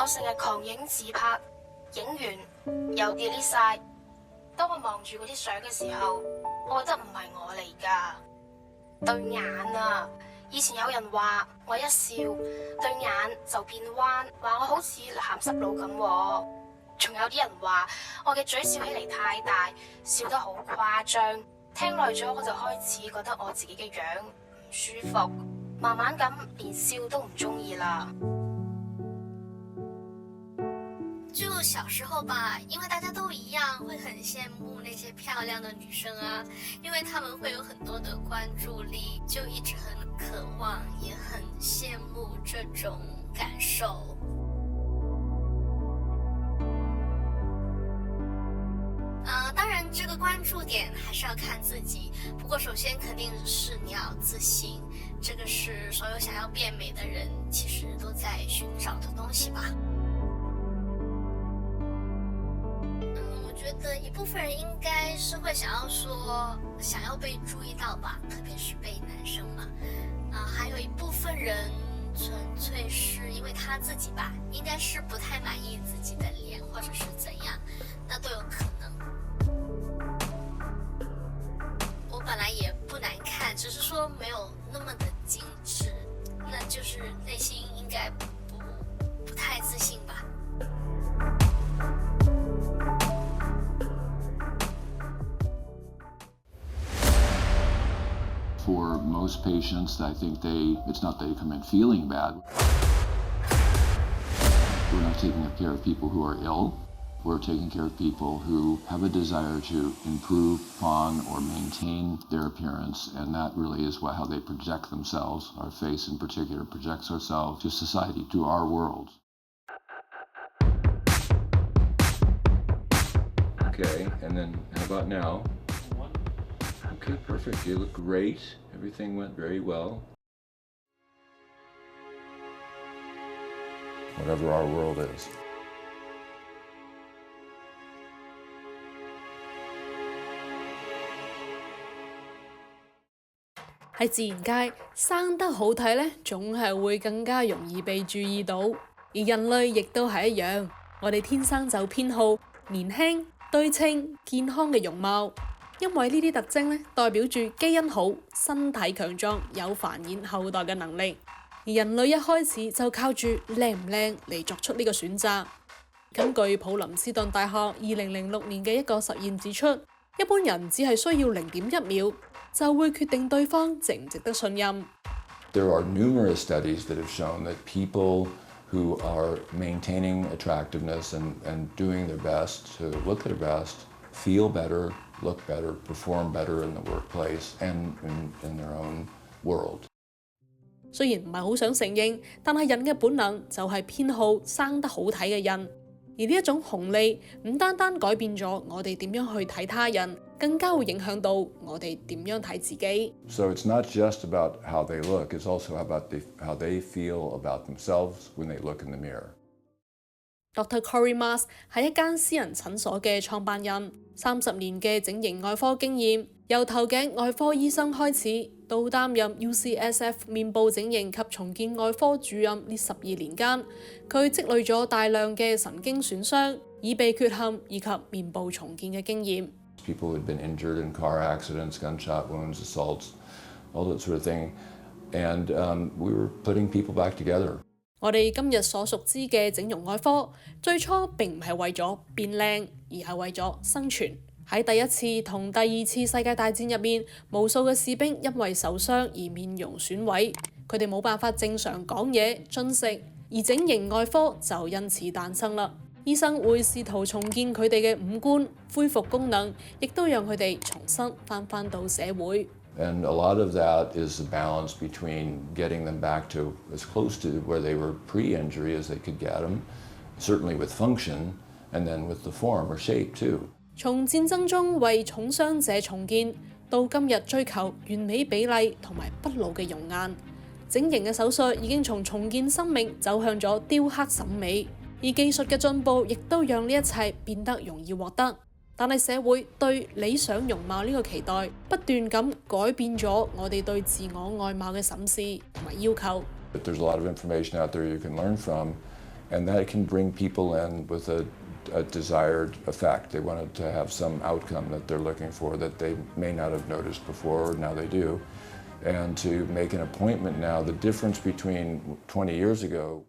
成日狂影自拍，影完又 delete 晒。當我望住嗰啲相嘅時候，我覺得唔係我嚟㗎。對眼啊，以前有人話我一笑對眼就變彎，話我好似鹹濕佬咁喎。仲有啲人話我嘅嘴笑起嚟太大，笑得好誇張。聽耐咗我就開始覺得我自己嘅樣唔舒服，慢慢咁連笑都唔中意啦。就小时候吧，因为大家都一样，会很羡慕那些漂亮的女生啊，因为她们会有很多的关注力，就一直很渴望，也很羡慕这种感受。当然这个关注点还是要看自己，不过首先肯定是你要自信，这个是所有想要变美的人其实都在寻找的东西吧。我觉得一部分人应该是会想要被注意到吧，特别是被男生嘛。还有一部分人纯粹是因为他自己吧，应该是不太满意自己的脸或者是怎样，那都有可能。我本来也不难看，只是说没有那么的精致，那就是内心应该不太自信吧。For most patients, I think it's not they come in feeling bad. We're not taking care of people who are ill. We're taking care of people who have a desire to improve upon or maintain their appearance, and that really is how they project themselves. Our face in particular projects ourselves to society, to our world. Okay, and then how about now? Okay, perfect. You look great. Everything went very well. Whatever our world is. 喺自然界，生得好睇呢，總係會更加容易被注意到。而人類亦都係一樣，我哋天生就偏好年輕、對稱、健康嘅容貌。因為呢啲特徵咧，代表住基因好、身體強壯、有繁衍後代嘅能力。而人類一開始就靠住靚唔靚嚟作出呢個選擇。根據普林斯頓大學2006年嘅一個實驗指出，一般人只係需要0.1秒就會決定對方值唔值得信任。There are numerous studies that have shown that people who are maintaining attractiveness and doing their best to look their best feel better, look better, perform better in the workplace and in their own world. 雖然唔係好想承認，但係人嘅本能就係偏好生得好睇嘅人。而呢一種紅利唔單單改變咗我哋點樣去睇他人，更加會影響到我哋點樣睇自己。So it's not just about how they look, it's also about how they feel about themselves when they look in the mirror. Dr. Corey Mars 係一間私人診所嘅創辦人，30年嘅整形外科經驗，由頭頸外科醫生開始，到擔任 UCSF 面部整形及重建外科主任呢12年間，佢積累咗大量嘅神經損傷、耳鼻缺陷以及面部重建嘅經驗。People who had been injured in car accidents, gunshot wounds, assaults, all that sort of thing, and we were putting people back together. 我哋今日所熟知嘅整容外科，最初並唔係為咗變靚，而係為咗生存。喺第一次同第二次世界大戰入面，無數嘅士兵因為受傷而面容損毀，佢哋冇辦法正常講嘢、進食，而整形外科就因此誕生啦。醫生會試圖重建佢哋嘅五官，恢復功能，亦都讓佢哋重新返到社會。And a lot of that is the balance between getting them back to as close to where they were pre-injury as they could get them, certainly with function, and then with the form or shape too. 從戰爭中為重傷者重建，到今日追求完美比例同埋不老嘅容顏，整形嘅手術已經從重建生命走向咗雕刻審美，而技術嘅進步亦都讓呢一切變得容易獲得。但係社會對理想容貌呢個期待不斷咁改變咗我哋對自我外貌嘅審視同埋要求。But there's a lot of information out there you can learn from, and that can bring people in with a desired effect. They wanted to have some outcome that they're looking for that they may not have noticed before, now they do. And to make an appointment now, the difference between 20 years ago.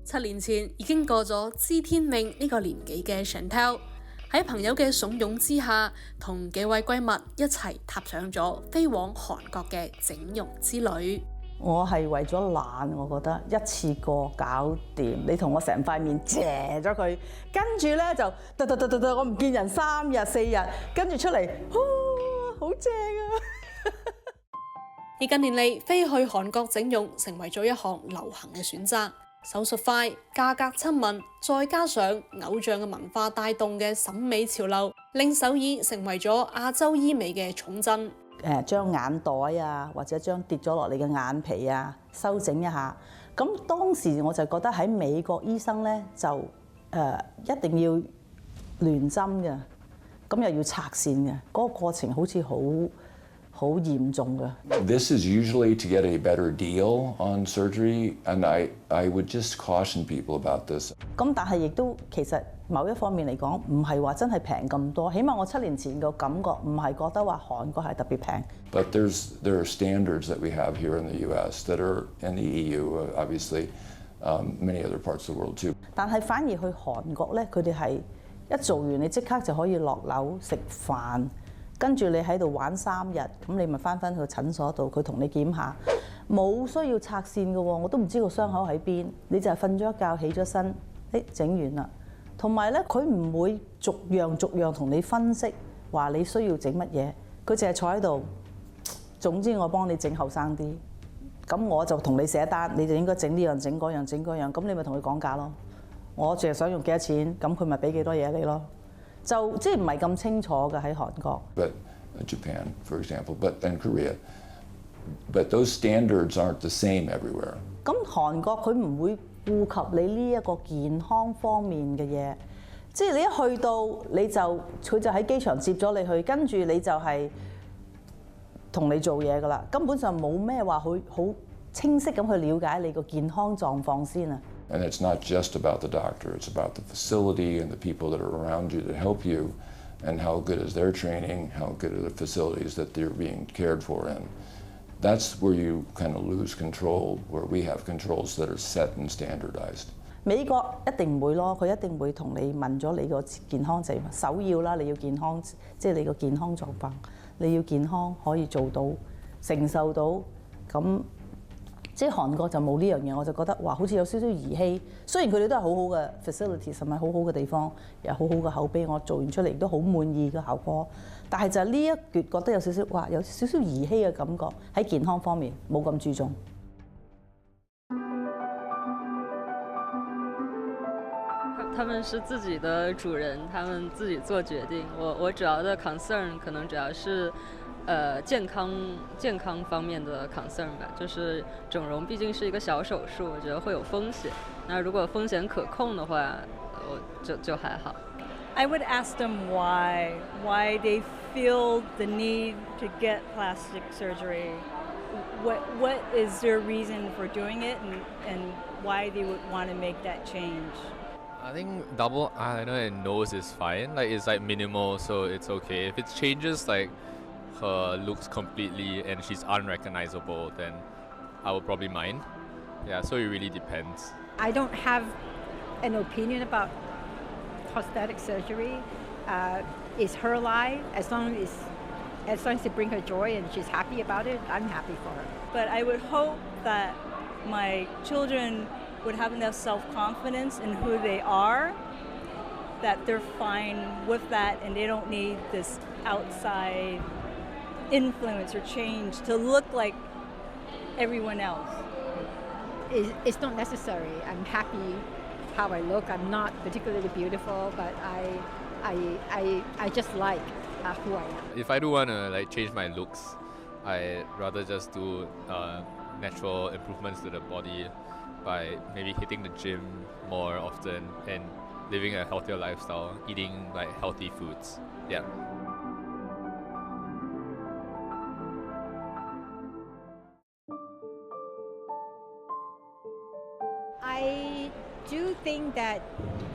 7年前已經過咗知天命呢個年紀嘅 Chantel， 喺朋友嘅慫恿之下，同幾位閨蜜一齊踏上咗飛往韓國嘅整容之旅。我係為咗懶，我覺得一次過搞掂。你同我成塊面謝咗佢，跟住咧就我唔見人3日4日，跟住出嚟，好正啊！而近年嚟，飛去韓國整容成為咗一項流行嘅選擇。手術快、價格親民，再加上偶像嘅文化帶動嘅審美潮流，令首爾成為咗亞洲醫美嘅重鎮。將眼袋啊，或者將跌咗落嚟嘅眼皮啊修整一下。咁當時我就覺得喺美國醫生咧就一定要亂針嘅，咁又要拆線嘅，嗰個過程好似好嚴重嘅。This is usually to get a better deal on surgery, and I would just caution people about this. 咁但係亦都其實某一方面嚟講，唔係話真係平咁多。起碼我7年前個感覺唔係覺得話韓國係特別平。But there are standards that we have here in the U.S. that are in the EU, obviously, many other parts of the world too. 但係反而去韓國咧，佢哋係一做完你即刻就可以落樓食飯。跟住你喺度玩3日，咁你咪翻去診所度，佢同你檢下，冇需要拆線嘅喎，我都唔知個傷口喺邊，你就係瞓咗一覺起咗身，整完啦。同埋咧，佢唔會逐樣同你分析話你需要整乜嘢，佢淨係坐喺度，總之我幫你整後生啲，咁我就同你寫單，你就應該整呢樣整嗰樣整嗰樣，咁你咪同佢講價咯。我淨係想用幾多錢，咁佢咪俾幾多嘢你咯。就即係唔係咁清楚嘅喺韓國。But Japan, for example, and Korea, but those standards aren't the same everywhere. 咁韓國佢唔會顧及你呢一個健康方面嘅嘢，即係你一去到佢就喺機場接咗你去，跟住你就係同你做嘢㗎啦，根本上冇咩話好清晰咁去了解你個健康狀況先啊。And it's not just about the doctor, it's about the facility and the people that are around you that help you, and how good is their training, how good are the facilities that they're being cared for in. That's where you kind of lose control, where we have controls that are set and standardized. 美國一定唔會咯，佢一定會同你問咗你個健康就首要啦，你要健康，即係你個健康狀況，你要健康可以做到承受到咁。即係韓國就冇呢樣嘢，我就覺得哇，好似有少少兒戲。雖然佢哋都係好好嘅 facilities， 係咪好好嘅地方，有好好嘅口碑，我做完出嚟都好滿意嘅效果。但係就係呢一橛覺得有少少哇，有少少兒戲嘅感覺，喺健康方面冇咁注重。他们是自己的主人，他们自己做决定。我主要的 concern 可能主要是。健康方面的 concern 吧，就是整容毕竟是一个小手术，我觉得会有风险。那如果风险可控的话，我就还好。I would ask them why they feel the need to get plastic surgery. What is their reason for doing it, and why they would want to make that change? I think double eyeliner and nose is fine. Like it's like minimal, so it's okay. If it changes like her looks completely and she's unrecognizable, then I would probably mind. Yeah, so it really depends. I don't have an opinion about prosthetic surgery. It's her life. As long as it brings her joy and she's happy about it, I'm happy for her. But I would hope that my children would have enough self-confidence in who they are, that they're fine with that and they don't need this outside influence or change to look like everyone else. It's not necessary. I'm happy how I look. I'm not particularly beautiful, but I just like who I am. If I do want to like change my looks, I rather just do natural improvements to the body by maybe hitting the gym more often and living a healthier lifestyle, eating like healthy foods. Yeah. I do think that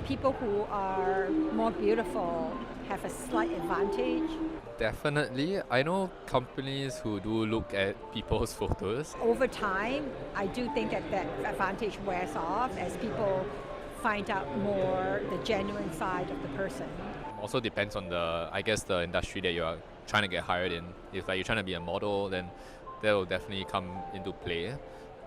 people who are more beautiful have a slight advantage. Definitely. I know companies who do look at people's photos. Over time, I do think that that advantage wears off as people find out more the genuine side of the person. Also depends on the industry that you are trying to get hired in. If like you're trying to be a model, then that will definitely come into play.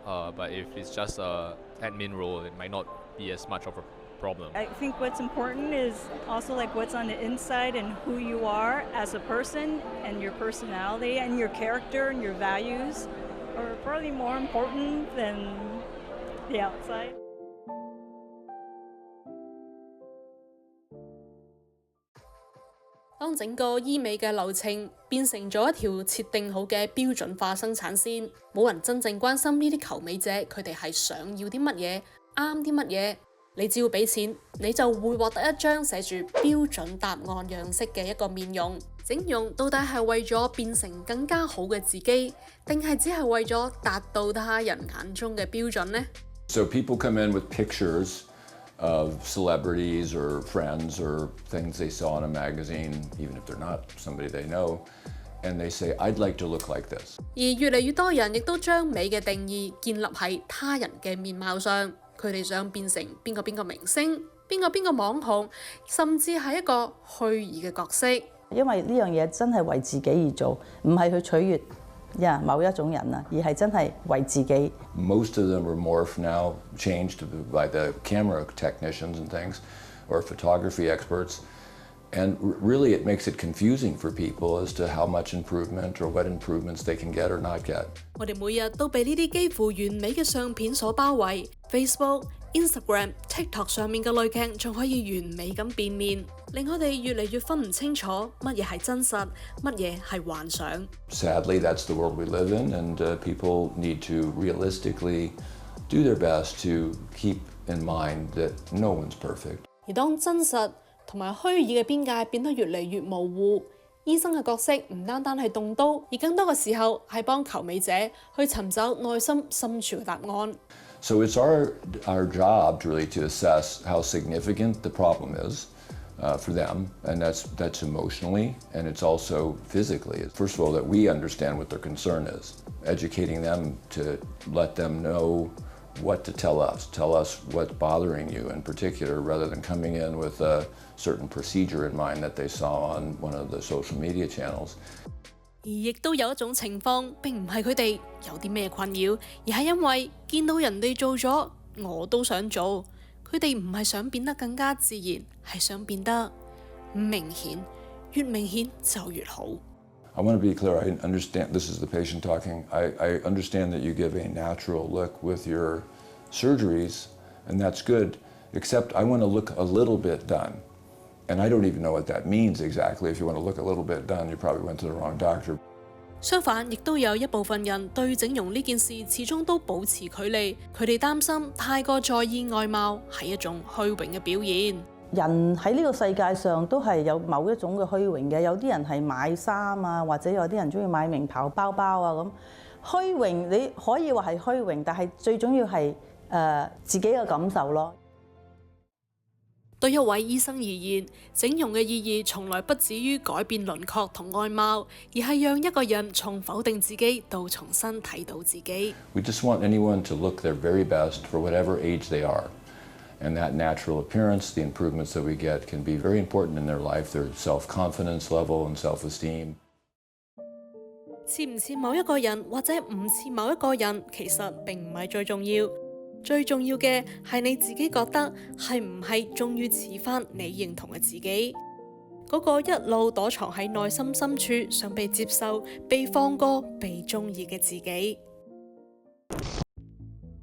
But if it's just a admin role, it might not be as much of a problem. I think what's important is also like what's on the inside and who you are as a person and your personality and your character and your values are probably more important than the outside. 當整個醫美嘅流程變成咗一條設定好嘅標準化生產線，冇人真正關心呢啲求美者佢哋係想要啲乜嘢，啱啲乜嘢。你只要俾錢，你就會獲得一張寫住標準答案樣式嘅一個面容。整容到底係為咗變成更加好嘅自己，定係只係為咗達到他人眼中嘅標準呢？ So people come in with pictures of celebrities or friends or things they saw in a magazine, even if they're not somebody they know, and they say, I'd like to look like this. 而越嚟越多人亦都將美嘅定義建立喺他人嘅面貌上，佢哋想變成邊個明星、邊個網紅，甚至係一個虛擬嘅角色。因為呢樣嘢真係為自己而做，唔係去取悅某一種人啊，而係真係為自己。Most of them are morphed now, changed by the camera technicians and things, or photography experts. And really it makes it confusing for people as to how much improvement or what improvements they can get or not get. 我哋每日都被呢啲幾乎完美嘅相片所包圍 ，Facebook、Instagram、TikTok 上面嘅濾鏡仲可以完美咁變面，令我哋越嚟越分唔清楚乜嘢係真實，乜嘢係幻想。Sadly, that's the world we live in, and people need to realistically do their best to keep in mind that no one's perfect. 而當真實同埋虛擬嘅邊界變得越嚟越模糊，醫生嘅角色唔單單係動刀，而更多嘅時候係幫求美者去尋找內心深處嘅答案。So it's our job really to assess how significant the problem is for them, and that's emotionally, and it's also physically. First of all, that we understand what their concern is, educating them to let them know what to tell us what's bothering you in particular, rather than coming in with a certain procedure in mind that they saw on one of the social media channels. 而亦都有一種情況，並唔係佢哋有啲咩困擾，而係因為見到人哋做咗，我都想做。佢哋唔係想變得更加自然，係想變得明顯，越明顯就越好。I want to be clear, I understand, this is the patient talking, I understand that you give a natural look with your surgeries, and that's good, except I want to look a little bit done. And I don't even know what that means exactly. If you want to look a little bit done, you probably went to the wrong doctor. 相反，亦都有一部分人對整容呢件事始終都保持距離，佢哋擔心太過在意外貌係一種虛榮嘅表現。人喺呢個世界上都係有某一種嘅虛榮嘅，有啲人係買衫啊，或者有啲人中意買名牌包包啊咁。虛榮你可以話係虛榮，但係最重要係自己嘅感受咯。對一位醫生而言，整容嘅意義從來不止於改變輪廓同外貌，而係讓一個人從否定自己到重新睇到自己。We just want anyone to look their very best for whatever age they are. And that natural appearance, the improvements that we get, can be very important in their life, their self-confidence level and self-esteem. 似唔似某一個人或者唔似某一個人，其實並唔係最重要。最重要嘅係你自己覺得係唔係終於似返你認同嘅自己，嗰個一路躲藏喺內心深處想被接受、被放過、被鍾意嘅自己。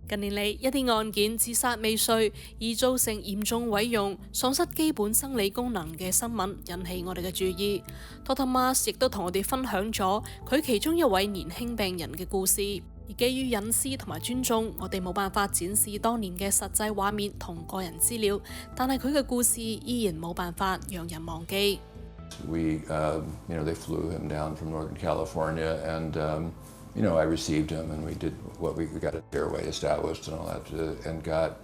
近年嚟，一啲案件自殺未遂而造成嚴重毀容、喪失基本生理功能嘅新聞引起我哋嘅注意。Dr. Mas 亦都同我哋分享咗佢其中一位年輕病人嘅故事。而基於隱私同埋尊重，我哋冇辦法展示當年嘅實際畫面同個人資料，但係佢嘅故事依然冇辦法讓人忘記。We, they flew him down from Northern California, and I received him, and we did what we got an airway established and all that, and got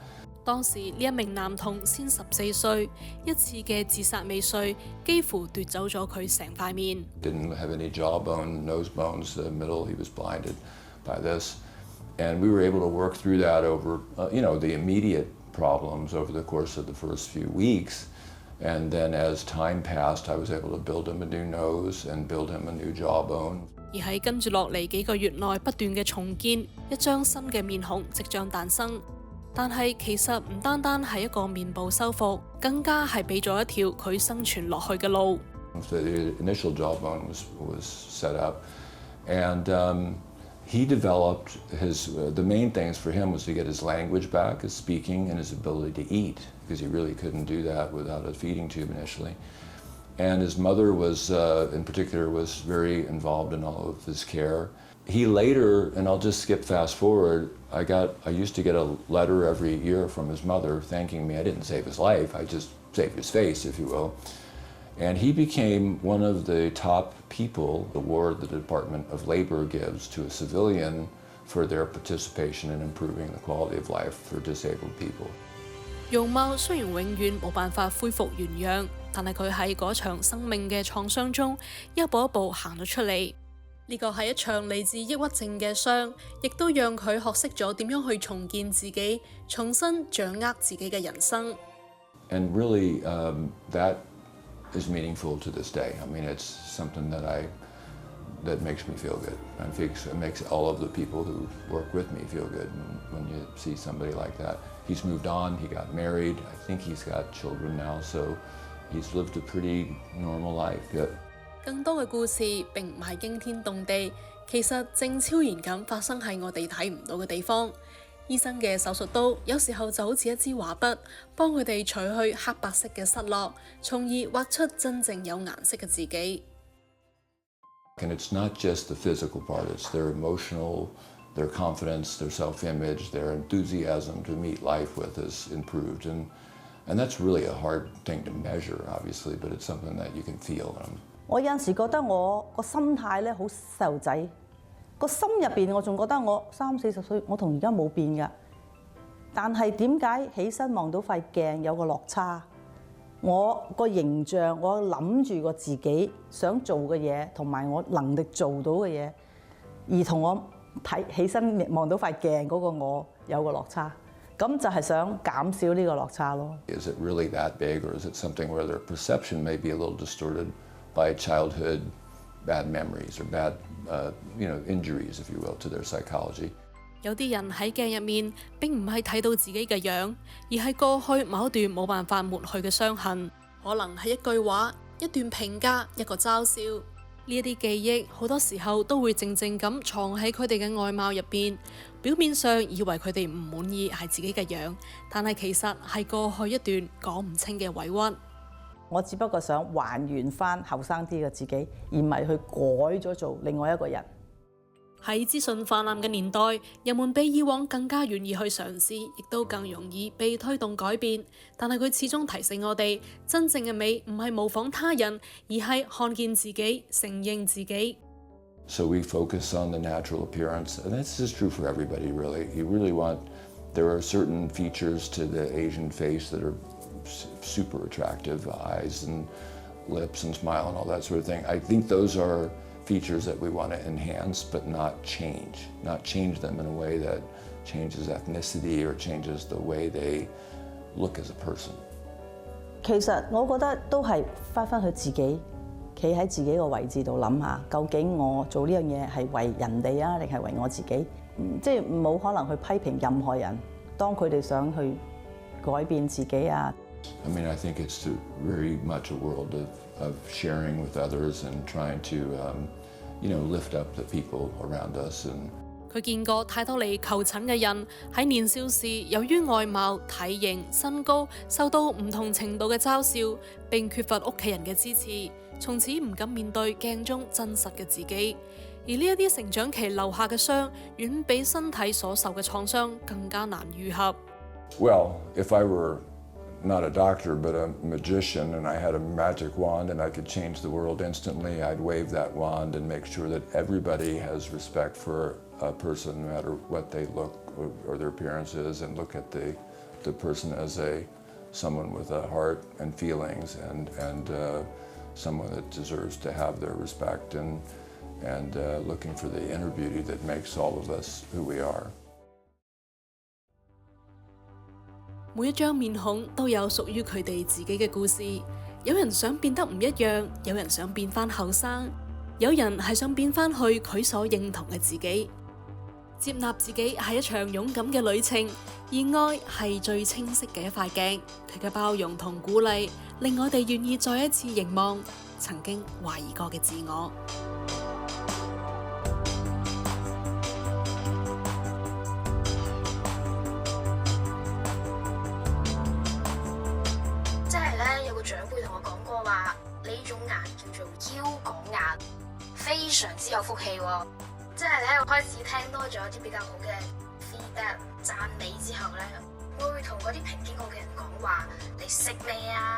當時呢一名男童先14歲，一次嘅自殺未遂幾乎奪走咗佢成塊面。Didn't have any jawbone, nose bones, the middle. He was blinded by this, and we were able to work through that over, the immediate problems over the course of the first few weeks. And then as time passed, I was able to build him a new nose and build him a new jawbone. 而喺跟住落嚟幾個月內不斷嘅重建，一張新嘅面孔即將誕生。但係其實唔單單係一個面部修復，更加係俾咗一條佢生存落去嘅路。The initial jawbone was set up, and he developed the main things for him was to get his language back, his speaking, and his ability to eat, because he really couldn't do that without a feeding tube initially. And his mother was, in particular, was very involved in all of his care. He later, and I'll just skip fast forward, I used to get a letter every year from his mother thanking me. I didn't save his life, I just saved his face, if you will. And he became one of the top people, the award the Department of Labor gives to a civilian for their participation in improving the quality of life for disabled people. 容貌雖然永遠冇辦法恢復原樣，但係佢喺嗰場生命嘅創傷中一步一步行咗出嚟。呢個係一場嚟自抑鬱症嘅傷，亦都讓佢學識咗點樣去重建自己，重新掌握自己嘅人生。And really, that is meaningful to this day. I mean, it's something that makes me feel good. It makes all of the people who work with me feel good when you see somebody like that. He's moved on, he got married, I think he's got children now, so he's lived a pretty normal life. Yeah. 更多嘅故事並唔係驚天動地，其實正悄然咁發生喺我哋睇唔到嘅地方。醫生嘅手術刀有時候就好似一支畫筆，幫佢哋除去黑白色嘅失落，從而畫出真正有顏色嘅自己。And it's not just the physical part, it's their emotional, their confidence, their self-image, their enthusiasm to meet life with is improved. And that's really a hard thing to measure, obviously, but it's something that you can feel. 我有陣時覺得我個心態咧好細路仔，個心入邊我仲覺得我30-40歲，我同而家冇變㗎。但係點解起身望到塊鏡有個落差？我個形象，我諗住個自己想做嘅嘢，同埋我能力做到嘅嘢，而同我睇起身望到塊鏡嗰個我有個落差。咁就係想減少呢個落差咯。Is it really that big, or is it something where their perception may be a little distorted by childhood bad memories or bad, injuries, if you will, to their psychology? 有啲人喺鏡入面並唔係睇到自己嘅樣，而係過去某一段冇辦法抹去嘅傷痕，可能係一句話、一段評價、一個嘲笑。呢一啲記憶好多時候都會靜靜咁藏喺佢哋嘅外貌入邊，表面上以為佢哋唔滿意係自己嘅樣，但係其實係過去一段講唔清嘅委屈。我只不過想還原翻後生啲嘅自己，而唔係去改咗做另外一個人。喺資訊泛濫嘅年代，人們比以往更加願意去嘗試，亦都更容易被推動改變。但係佢始終提醒我哋，真正嘅美唔係模仿他人，而係看見自己、承認自己。So we focus on the natural appearance, and this is true for everybody, really. You really there are certain features to the Asian face that are super attractive, eyes and lips and smile and all that sort of thing. I think those are features that we want to enhance but not change them in a way that changes ethnicity or changes the way they look as a person. 其實我覺得都係翻去自己，企喺自己個位置度諗下，究竟我做呢樣嘢係為人哋啊，定係為我自己？即係冇可能去批評任何人，當佢哋想去改變自己啊。I mean, I think it's very much a world of sharing with others and trying to, lift up the people around us. 佢見過太多嚟求診嘅人喺年少時由於外貌、體型、身高受到唔同程度嘅嘲笑，並缺乏屋企人嘅支持，從此唔敢面對鏡中真實嘅自己。而呢一啲成長期留下嘅傷，遠比身體所受嘅創傷更加難愈合。Well, if I were not a doctor, but a magician, and I had a magic wand and I could change the world instantly, I'd wave that wand and make sure that everybody has respect for a person no matter what they look or their appearance is, and look at the the person as someone with a heart and feelings and someone that deserves to have their respect and looking for the inner beauty that makes all of us who we are. 每一張面孔都有屬於佢哋自己嘅故事。有人想變得唔一樣，有人想變返後生，有人係想變返去佢所認同嘅自己。接納自己係一場勇敢嘅旅程，而愛係最清晰嘅一塊鏡。佢嘅包容同鼓勵，令我哋願意再一次凝望曾經懷疑過嘅自我。即係咧，有個長輩同我講過話，呢種顏叫做腰果顏，非常之有福氣喎。即係咧，我開始聽多咗一啲比較好嘅 feedback 讚美之後咧，我會同嗰啲抨擊我嘅人講話：你識咩啊？